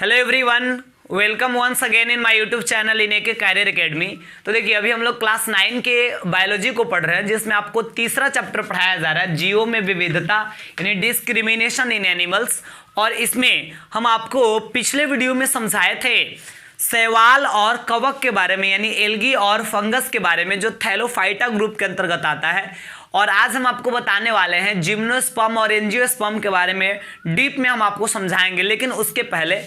Hello everyone, welcome once again in my YouTube channel in AK career academy. तो देखिए, अभी हम लोग क्लास 9 के बायोलॉजी को पढ़ रहे हैं, जिसमें आपको तीसरा चैप्टर पढ़ाया जा रहा है, जीओ में विविधता यानी डिस्क्रिमिनेशन इन एनिमल्स। और इसमें हम आपको पिछले वीडियो में समझाए थे शैवाल और कवक के बारे में, यानी एल्गी और फंगस के बारे में, जो थैलोफाइटा ग्रुप के अंतर्गत आता है। और आज हम आपको बताने वाले हैं जिम्नोस्पर्म और एंजियोस्पर्म के बारे में, डीप में हम आपको समझाएंगे। लेकिन उसके पहले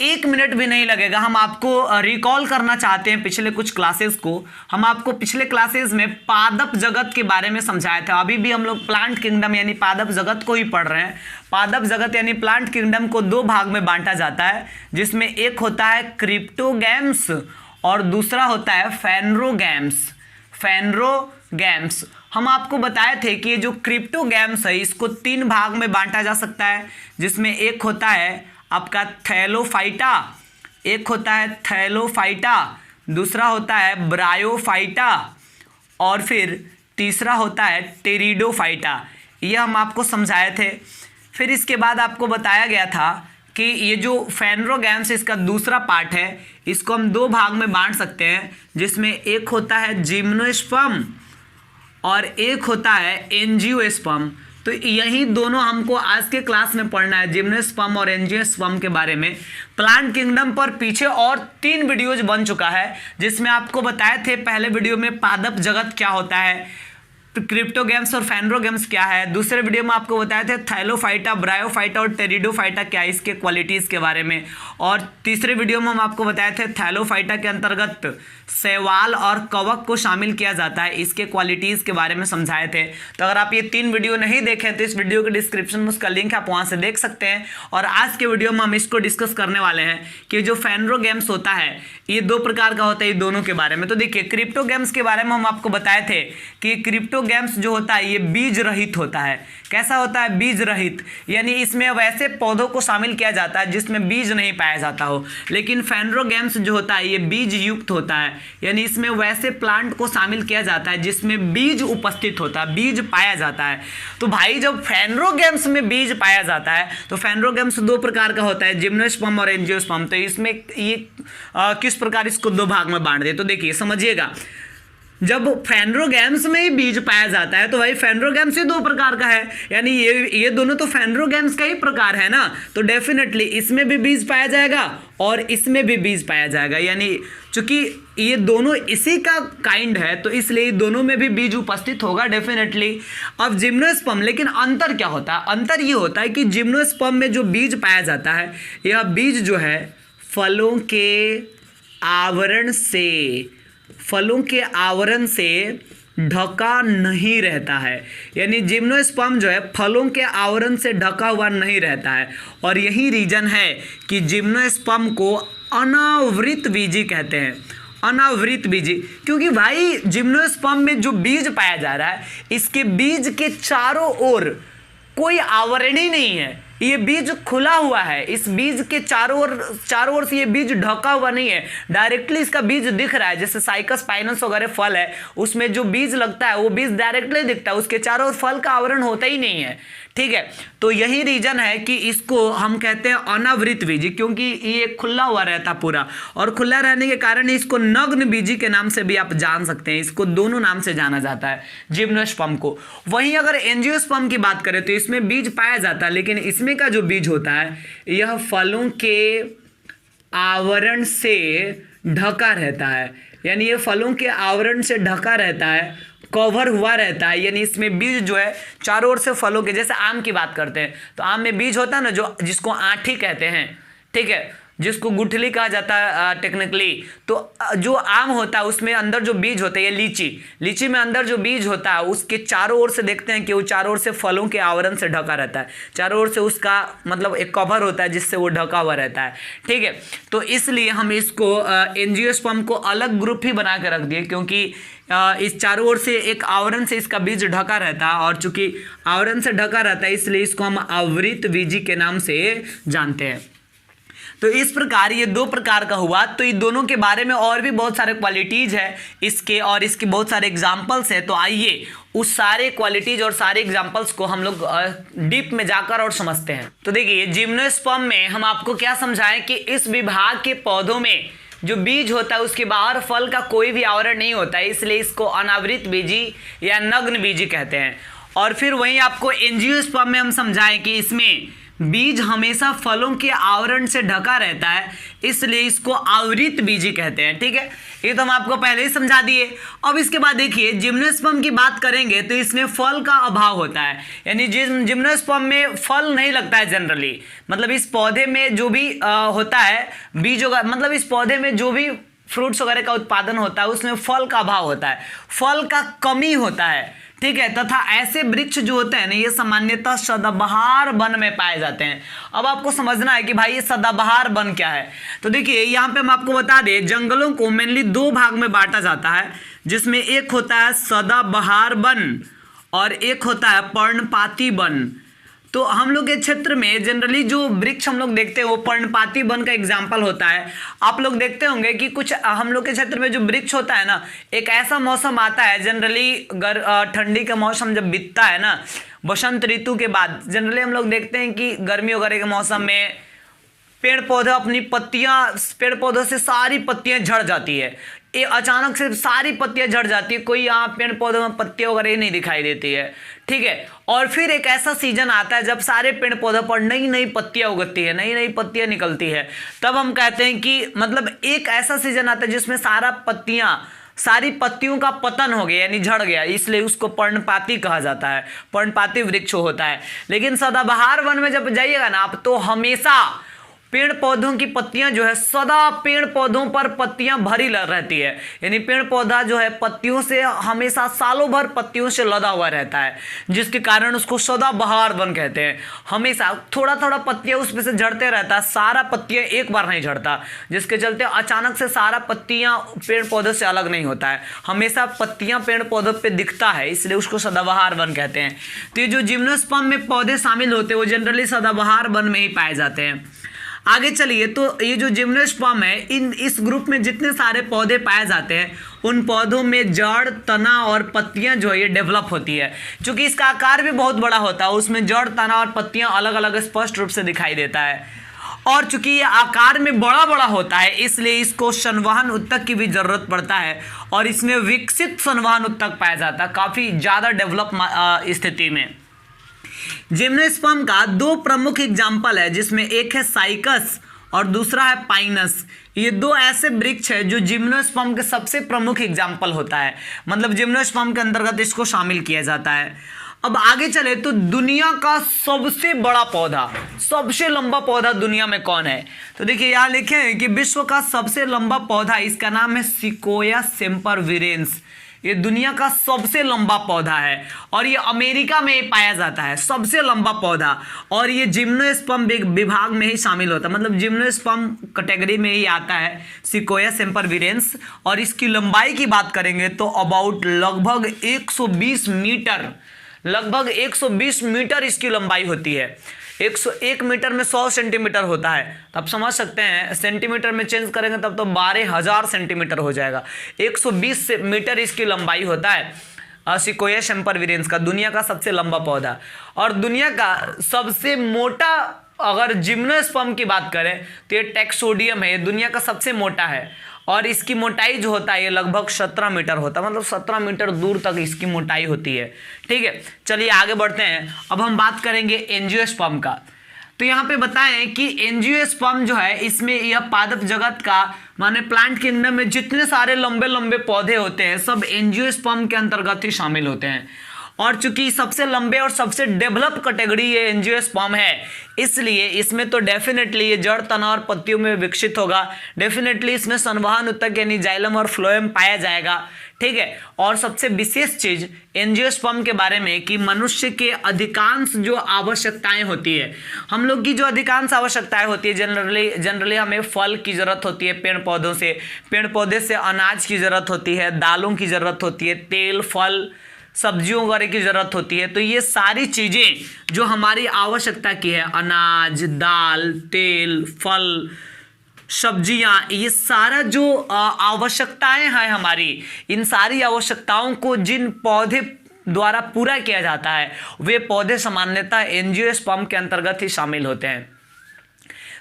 1 मिनट भी नहीं लगेगा, हम आपको रिकॉल करना चाहते हैं पिछले कुछ क्लासेस को। हम आपको पिछले क्लासेस में पादप जगत के बारे में समझाया था। अभी भी हम लोग प्लांट किंगडम यानी पादप जगत को ही पढ़ रहे हैं। पादप जगत यानी प्लांट किंगडम को 2 भाग में बांटा जाता है, जिसमें एक होता है क्रिप्टोगैम्स और दूसरा होता है फेनरोगैम्स। फेनरोगैम्स हम आपको बताए थे कि ये जो क्रिप्टोगैम्स है, इसको 3 भाग में बांटा जा सकता है, जिसमें एक होता है आपका थैलोफाइटा, एक होता है थैलोफाइटा, दूसरा होता है ब्रायोफाइटा और फिर तीसरा होता है टेरिडोफाइटा। ये हम आपको समझाए थे। फिर इसके बाद आपको बताया गया था कि ये जो फेनरोगैम्स इसका दूसरा पार्ट है, इसको हम 2 भाग में बांट सकते हैं, जिसमें एक होता है जिम्नोस्पर्म और एक होता है एंजियोस्पर्म। तो यही दोनों हमको आज के क्लास में पढ़ना है, जिम्नोस्पर्म और एंजियोस्पर्म के बारे में। प्लांट किंगडम पर पीछे और 3 वीडियोज बन चुका है, जिसमें आपको बताए थे पहले वीडियो में पादप जगत क्या होता है, क्रिप्टोगैम्स और फेनरोगैम्स क्या है। दूसरे वीडियो में आपको बताए थे थैलोफाइटा, ब्रायोफाइटा और टेरिडोफाइटा क्या है, इसके क्वालिटीज़ के बारे में। और तीसरे वीडियो में हम आपको बताए थे थैलोफाइटा के अंतर्गत शैवाल और कवक को शामिल किया जाता है, इसके क्वालिटीज़ के बारे में समझाए थे। तो अगर आप ये 3 वीडियो नहीं देखें तो इस वीडियो के डिस्क्रिप्शन में उसका लिंक है, आप वहाँ से देख सकते हैं। और आज के वीडियो में हम इसको डिस्कस करने वाले हैं कि जो फेनरोगैम्स होता है ये 2 प्रकार का होता है, ये दोनों के बारे में। तो देखिए, क्रिप्टोगैम्स के बारे में हम आपको बताए थे कि क्रिप्टोगैम्स जो होता है ये बीज रहित होता है। कैसा होता है? बीज रहित, यानी इसमें वैसे पौधों को शामिल किया जाता है जिसमें बीज नहीं पाया जाता हो। लेकिन फेनरोगैम्स जो होता है ये बीज युक्त होता है, यानी इसमें वैसे प्लांट को शामिल किया जाता है जिसमें बीज उपस्थित होता है, बीज पाया जाता है। तो भाई, जब फेनरोगैम्स में बीज पाया जाता है तो फेनरोगैम्स 2 प्रकार का होता है, जिम्नोस्पर्म और एंजियोस्पर्म। तो इसमें ये किस प्रकार इसको 2 भाग में बांट दे, तो देखिए समझिएगा। जब फेनरोगैम्स में ही बीज पाया जाता है तो भाई फेनरोगैम्स ही 2 प्रकार का है, यानी ये दोनों तो फेनरोगैम्स का ही प्रकार है ना। तो डेफिनेटली इसमें भी बीज पाया जाएगा और इसमें भी बीज पाया जाएगा, यानी चूंकि ये दोनों इसी का काइंड है तो इसलिए दोनों में भी बीज उपस्थित होगा डेफिनेटली। अब जिम्नोस्पर्म, लेकिन अंतर क्या होता है? अंतर ये होता है कि जिम्नोस्पर्म में जो बीज पाया जाता है, यह बीज जो है फलों के आवरण से ढका नहीं रहता है, यानी जिम्नोस्पर्म जो है फलों के आवरण से ढका हुआ नहीं रहता है। और यही रीजन है कि जिम्नोस्पर्म को अनावृत बीजी कहते हैं। अनावृत बीजी क्योंकि भाई जिम्नोस्पर्म में जो बीज पाया जा रहा है, इसके बीज के चारों ओर कोई आवरण ही नहीं है, ये बीज खुला हुआ है। इस बीज के चारों ओर से ये बीज ढका हुआ नहीं है, डायरेक्टली इसका बीज दिख रहा है। जैसे साइकस पाइनस वगैरह फल है, उसमें जो बीज लगता है वो बीज डायरेक्टली दिखता है, उसके चारों ओर फल का आवरण होता ही नहीं है। ठीक है, तो यही रीजन है कि इसको हम कहते हैं अनावृत बीजी, क्योंकि ये खुला हुआ रहता पूरा। और खुला रहने के कारण इसको नग्न बीजी के नाम से भी आप जान सकते हैं, इसको दोनों नाम से जाना जाता है जिम्नोस्पर्म को। वहीं अगर एंजियोस्पर्म की बात करें तो इसमें बीज पाया जाता है, लेकिन इसमें का जो बीज होता है यह फलों के आवरण से ढका रहता है, यानी ये फलों के आवरण से ढका रहता है, कवर हुआ रहता है। यानी इसमें बीज जो है चारों ओर से फलों के, जैसे आम की बात करते हैं तो आम में बीज होता है ना, जो जिसको आंठी कहते हैं, ठीक है, जिसको गुठली कहा जाता है टेक्निकली। तो जो आम होता है उसमें अंदर जो बीज होते हैं, ये लीची में अंदर जो बीज होता है उसके चारों ओर से देखते हैं कि वो चारों ओर से फलों के आवरण से ढका रहता है, चारों ओर से उसका मतलब एक कवर होता है जिससे वो ढका हुआ रहता है। ठीक है, तो इसलिए हम इसको एंजियोस्पर्म को अलग ग्रुप ही बना के रख दिए, क्योंकि इस चारों ओर से एक आवरण से इसका बीज ढका रहता है, और चूंकि आवरण से ढका रहता है इसलिए इसको हम आवृत बीजी के नाम से जानते हैं। तो इस प्रकार ये दो प्रकार का हुआ। तो इन दोनों के बारे में और भी बहुत सारे क्वालिटीज है इसके, और इसके बहुत सारे एग्जाम्पल्स है। तो आइए उस सारे क्वालिटीज और सारे एग्जाम्पल्स को हम लोग डीप में जाकर और समझते हैं। तो देखिए जिम्नोस्पर्म में हम आपको क्या समझाएं कि इस विभाग के पौधों में जो बीज होता है उसके बाहर फल का कोई भी आवरण नहीं होता है, इसलिए इसको अनावृत बीजी या नग्न बीजी कहते हैं। और फिर वहीं आपको एंजियोस्पर्म में हम समझाएं कि इसमें बीज हमेशा फलों के आवरण से ढका रहता है, इसलिए इसको आवृत बीजी कहते हैं। ठीक है, ये तो हम आपको पहले ही समझा दिए। अब इसके बाद देखिए जिम्नोस्पर्म की बात करेंगे तो इसमें फल का अभाव होता है, यानी जिम्नोस्पर्म में फल नहीं लगता है जनरली। मतलब इस पौधे में जो भी होता है बीज होगा, मतलब इस पौधे में जो भी फ्रूट्स वगैरह का उत्पादन होता है उसमें फल का अभाव होता है, फल का कमी होता है। ठीक है, तथा ऐसे वृक्ष जो होते हैं ना ये सामान्यतः सदाबहार वन में पाए जाते हैं। अब आपको समझना है कि भाई ये सदाबहार वन क्या है। तो देखिए यहाँ पे हम आपको बता दें जंगलों को मेनली दो भाग में बांटा जाता है, जिसमें एक होता है सदाबहार वन और एक होता है पर्णपाती वन। तो हम लोग के क्षेत्र में जनरली जो वृक्ष हम लोग देखते हैं वो पर्णपाती वन का एग्जाम्पल होता है। आप लोग देखते होंगे कि कुछ हम लोग के क्षेत्र में जो वृक्ष होता है ना, एक ऐसा मौसम आता है जनरली ठंडी का मौसम जब बीतता है ना, बसंत ऋतु के बाद जनरली हम लोग देखते हैं कि गर्मी वगैरह के मौसम में पेड़ पौधे अपनी पत्तियां, पेड़ पौधों से सारी पत्तियां झड़ जाती है, ये अचानक से सारी पत्तियां झड़ जाती है, कोई यहाँ पेड़ पौधों में पत्तियां वगैरह नहीं दिखाई देती है। ठीक है, और फिर एक ऐसा सीजन आता है जब सारे पेड़ पौधों पर नई नई पत्तियां उगती है, नई नई पत्तियां निकलती है, तब हम कहते हैं कि मतलब एक ऐसा सीजन आता है जिसमें सारी पत्तियों का पतन हो गया यानी झड़ गया, इसलिए उसको पर्णपाती कहा जाता है, पर्णपाती वृक्ष होता है। लेकिन सदाबहार वन में जब जाइएगा ना आप तो हमेशा पेड़ पौधों की पत्तियां जो है सदा पेड़ पौधों पर पत्तियां भरी रहती है, यानी पेड़ पौधा जो है पत्तियों से हमेशा सालों भर पत्तियों से लदा हुआ रहता है, जिसके कारण उसको सदाबहार वन कहते हैं। हमेशा थोड़ा थोड़ा पत्तियां उसमें से झड़ते रहता है, सारा पत्तियां एक बार नहीं झड़ता, जिसके चलते अचानक से सारा पत्तियां पेड़ पौधों से अलग नहीं होता है, हमेशा पत्तियां पेड़ पौधों पर दिखता है, इसलिए उसको सदाबहार वन कहते हैं। तो ये जो जिम्नोस्पर्म में पौधे शामिल होते हैं वो जनरली सदाबहार वन में ही पाए जाते हैं। आगे चलिए, तो ये जो जिम्नोस्पर्म है इस ग्रुप में जितने सारे पौधे पाए जाते हैं उन पौधों में जड़, तना और पत्तियां जो है ये डेवलप होती है। चूंकि इसका आकार भी बहुत बड़ा होता है उसमें जड़, तना और पत्तियां अलग अलग स्पष्ट रूप से दिखाई देता है। और चूंकि ये आकार में बड़ा बड़ा होता है इसलिए इसको संवहन उत्तक की भी जरूरत पड़ता है, और इसमें विकसित संवहन उत्तक पाया जाता है काफी ज्यादा डेवलप स्थिति में। जिम्नोस्पर्म का दो प्रमुख एग्जाम्पल है, जिसमें एक है साइकस और दूसरा है पाइनस। ये दो ऐसे वृक्ष है जो जिम्नोस्पर्म के सबसे प्रमुख एग्जाम्पल होता है, मतलब जिम्नोस्पर्म के अंतर्गत इसको शामिल किया जाता है। अब आगे चले तो दुनिया का सबसे बड़ा पौधा, सबसे लंबा पौधा दुनिया में कौन है? तो देखिए यहाँ लिखे हैं कि विश्व का सबसे लंबा पौधा, इसका नाम है सिकोया सेम्परविरेंस। ये दुनिया का सबसे लंबा पौधा है और ये अमेरिका में पाया जाता है, सबसे लंबा पौधा, और ये जिम्नोस्पर्म विभाग में ही शामिल होता है, मतलब जिम्नोस्पर्म कैटेगरी में ही आता है सिकोया सेम्परविरेंस। और इसकी लंबाई की बात करेंगे तो अबाउट लगभग 120 मीटर इसकी लंबाई होती है। 101 मीटर में 100 सेंटीमीटर होता है, तो आप समझ सकते हैं सेंटीमीटर में चेंज करेंगे तब तो 12,000 सेंटीमीटर हो जाएगा। 120 मीटर इसकी लंबाई होता है सिकोया सेम्परविरेंस का, दुनिया का सबसे लंबा पौधा। और दुनिया का सबसे मोटा, अगर जिम्नोस्पर्म की बात करें तो ये टैक्सोडियम है, ये दुनिया का सबसे मोटा है और इसकी मोटाई जो होता है ये लगभग 17 मीटर होता है, मतलब 17 मीटर दूर तक इसकी मोटाई होती है। ठीक है, चलिए आगे बढ़ते हैं। अब हम बात करेंगे एंजियोस्पर्म का। तो यहाँ पे बताएं कि एंजियोस्पर्म जो है इसमें यह पादप जगत का, माने प्लांट किंगडम में जितने सारे लंबे लंबे पौधे होते हैं सब एंजियोस्पर्म के अंतर्गत ही शामिल होते हैं। और चूंकि सबसे लंबे और सबसे डेवलप कैटेगरी ये एंजियोस्पर्म है, इसलिए इसमें तो डेफिनेटली ये जड़, तना और पत्तियों में विकसित होगा। डेफिनेटली इसमें संवहन उत्तक यानी जाइलम और फ्लोएम पाया जाएगा। ठीक है, और सबसे विशेष चीज एंजियोस्पर्म के बारे में कि मनुष्य के अधिकांश जो आवश्यकताएं होती है, हम लोग की जो अधिकांश आवश्यकताएं होती है, जनरली हमें फल की जरूरत होती है पेड़ पौधों से, पेड़ पौधे से अनाज की जरूरत होती है, दालों की जरूरत होती है, तेल, फल, सब्जियों वगैरह की ज़रूरत होती है। तो ये सारी चीज़ें जो हमारी आवश्यकता की है, अनाज, दाल, तेल, फल, सब्जियां, ये सारा जो आवश्यकताएं हैं हमारी, इन सारी आवश्यकताओं को जिन पौधे द्वारा पूरा किया जाता है वे पौधे सामान्यतः एंजियोस्पर्म के अंतर्गत ही शामिल होते हैं।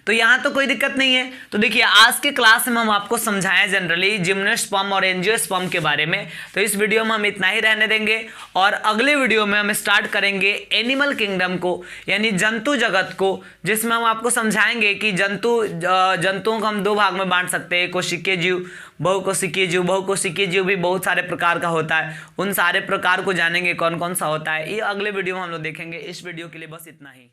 तो यहाँ तो कोई दिक्कत नहीं है। तो देखिए आज के क्लास में हम आपको समझाएं जनरली जिम्नोस्पर्म और एंजियोस्पर्म के बारे में। तो इस वीडियो में हम इतना ही रहने देंगे और अगले वीडियो में हम स्टार्ट करेंगे एनिमल किंगडम को, यानी जंतु जगत को, जिसमें हम आपको समझाएंगे कि जंतुओं को हम दो भाग में बांट सकते हैं, कोशिकीय जीव, बहुकोशिकीय जीव। बहुकोशिकीय जीव भी बहुत सारे प्रकार का होता है, उन सारे प्रकार को जानेंगे कौन कौन सा होता है, ये अगले वीडियो में हम लोग देखेंगे। इस वीडियो के लिए बस इतना ही।